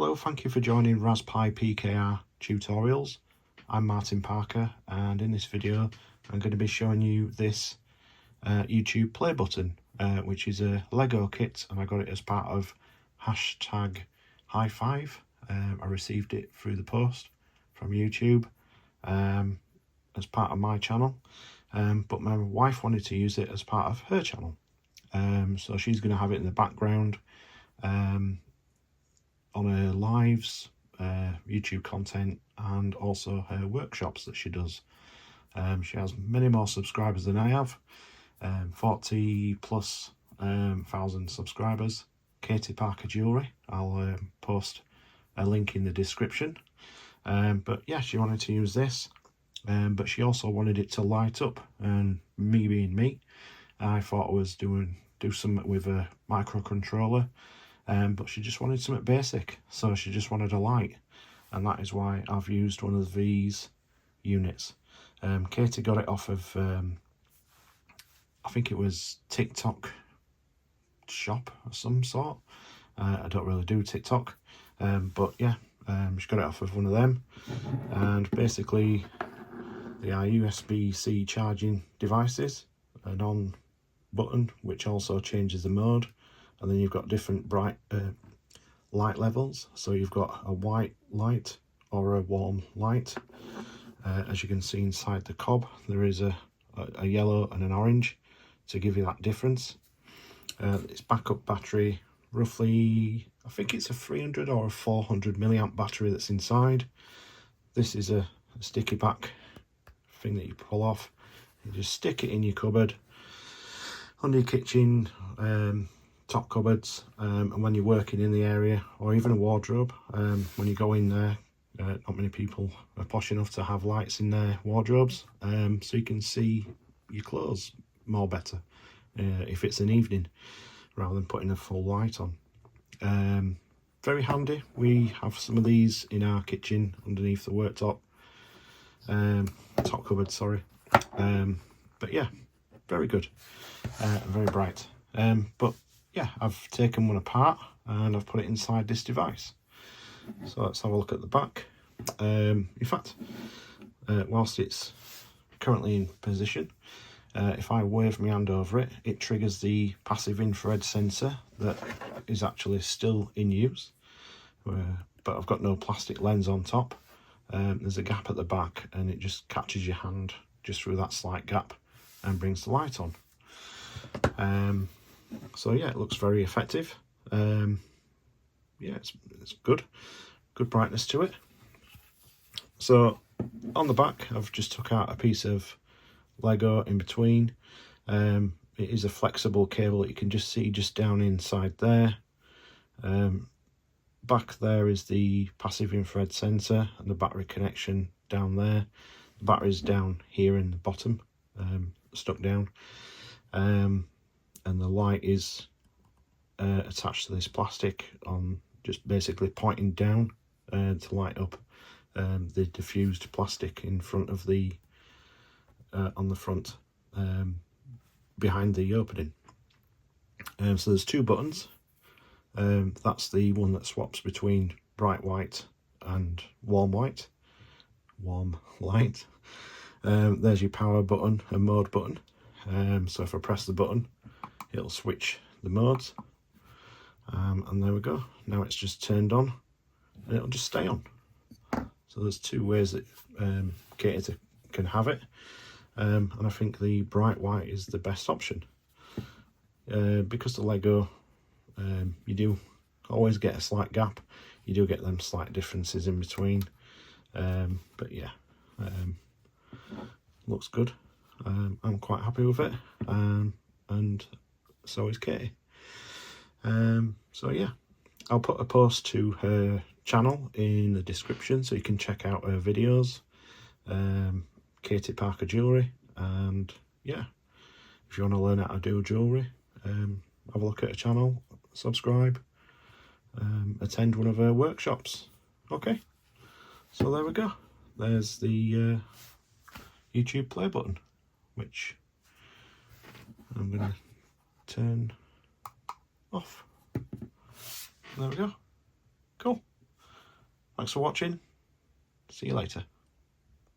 Hello, thank you for joining Raspberry PKR Tutorials. I'm Martin Parker, and in this video I'm going to be showing you this YouTube play button, which is a Lego kit, and I got it as part of hashtag highfive. I received it through the post from YouTube as part of my channel, but my wife wanted to use it as part of her channel, so she's going to have it in the background on her lives, YouTube content, and also her workshops that she does. She has many more subscribers than I have, 40 plus thousand subscribers. Katie Parker Jewellery. I'll post a link in the description. But yeah, she wanted to use this, but she also wanted it to light up, and me being me, I thought I was do something with a microcontroller. But she just wanted something basic, so she just wanted a light, and that is why I've used one of these units. Katie got it off of, I think it was TikTok shop of some sort. I don't really do TikTok, but yeah, she got it off of one of them, and basically they are USB-C charging devices, an on button which also changes the mode. And then you've got different bright light levels. So you've got a white light or a warm light. As you can see inside the cob, there is a yellow and an orange to give you that difference. It's backup battery, roughly, I think it's a 300 or a 400 milliamp battery that's inside. This is a sticky back thing that you pull off. You just stick it in your cupboard, under your kitchen, top cupboards, and when you're working in the area, or even a wardrobe, when you go in there, not many people are posh enough to have lights in their wardrobes, so you can see your clothes more better if it's an evening, rather than putting a full light on. Very handy. We have some of these in our kitchen underneath the worktop, top cupboard, sorry. But yeah, very good, very bright. But yeah, I've taken one apart and I've put it inside this device. So let's have a look at the back. In fact, whilst it's currently in position, if I wave my hand over it, it triggers the passive infrared sensor that is actually still in use. But I've got no plastic lens on top. There's a gap at the back, and it just catches your hand just through that slight gap and brings the light on. So yeah, it looks very effective. Yeah, it's good brightness to it. So on the back, I've just took out a piece of Lego in between. It is a flexible cable that you can just see just down inside there. Back there is the passive infrared sensor and the battery connection down there. The battery's down here in the bottom, stuck down. And the light is attached to this plastic on, just basically pointing down to light up the diffused plastic in front of the on the front behind the opening. So there's two buttons. That's the one that swaps between bright white and warm light. There's your power button and mode button. So if I press the button, it'll switch the modes, and there we go. Now it's just turned on and it'll just stay on. So there's two ways that Katie can have it, and I think the bright white is the best option, because the Lego, you do always get a slight gap, you do get them slight differences in between, but yeah, looks good. I'm quite happy with it, and so is Katie. So yeah, I'll put a post to her channel in the description so you can check out her videos, Katie Parker Jewellery. And yeah, if you want to learn how to do jewellery, have a look at her channel, subscribe, attend one of her workshops. Okay, so there we go. There's the YouTube play button, which I'm going to turn off. There we go. Cool. Thanks for watching. See you later.